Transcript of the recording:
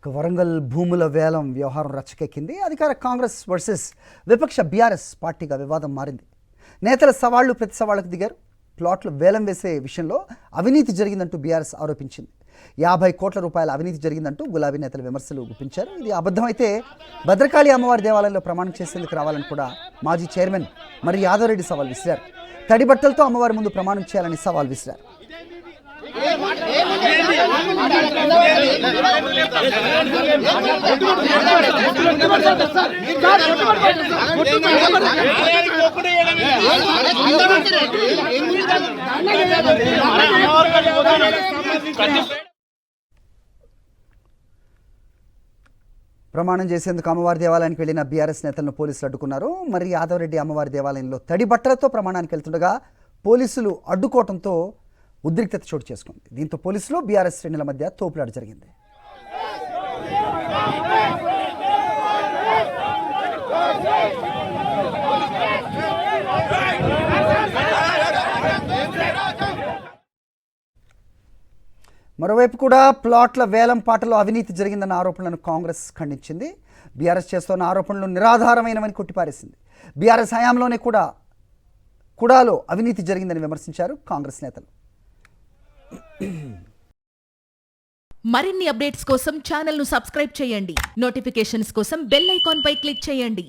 వరంగల్ భూముల వేలం వ్యవహారం రచ్చకెక్కింది. అధికార కాంగ్రెస్ వర్సెస్ విపక్ష బీఆర్ఎస్ పార్టీగా వివాదం మారింది. నేతల సవాళ్లు ప్రతి సవాళ్లకు దిగారు. ప్లాట్లు వేలం వేసే విషయంలో అవినీతి జరిగిందంటూ బీఆర్ఎస్ ఆరోపించింది. 50 కోట్ల రూపాయల అవినీతి జరిగిందంటూ గులాబీ నేతలు విమర్శలు గుప్పించారు. ఇది అబద్ధమైతే భద్రకాళి అమ్మవారి దేవాలయంలో ప్రమాణం చేసేందుకు రావాలని కూడా మాజీ చైర్మన్ మరి యాదవరెడ్డి సవాల్ విసిరారు. తడి బట్టలతో అమ్మవారి ముందు ప్రమాణం చేయాలని సవాల్ విసిరారు. ప్రమాణం చేసేందుకు అమ్మవారి దేవాలయానికి వెళ్లిన బీఆర్ఎస్ నేతలను పోలీసులు అడ్డుకున్నారు. మరి యాదవరెడ్డి అమ్మవారి దేవాలయంలో తడి బట్టలతో ప్రమాణానికి వెళ్తుండగా పోలీసులు అడ్డుకోవడంతో ఉద్రిక్తత చోటు చేసుకుంది. దీంతో పోలీసులు బీఆర్ఎస్ శ్రేణుల మధ్య తోపులాట జరిగింది. మరోవైపు కూడా ప్లాట్ల వేలం పాటలో అవినీతి జరిగిందన్న ఆరోపణలను కాంగ్రెస్ ఖండించింది. బీఆర్ఎస్ చేస్తున్న ఆరోపణలు నిరాధారమైనవని కొట్టిపారేసింది. బీఆర్ఎస్ హయాంలోనే కుడాలో అవినీతి జరిగిందని విమర్శించారు కాంగ్రెస్ నేతలు. మరిన్ని అప్డేట్స్ కోసం ఛానల్ ను సబ్స్క్రైబ్ చేయండి. నోటిఫికేషన్స్ కోసం బెల్ ఐకాన్ పై క్లిక్ చేయండి.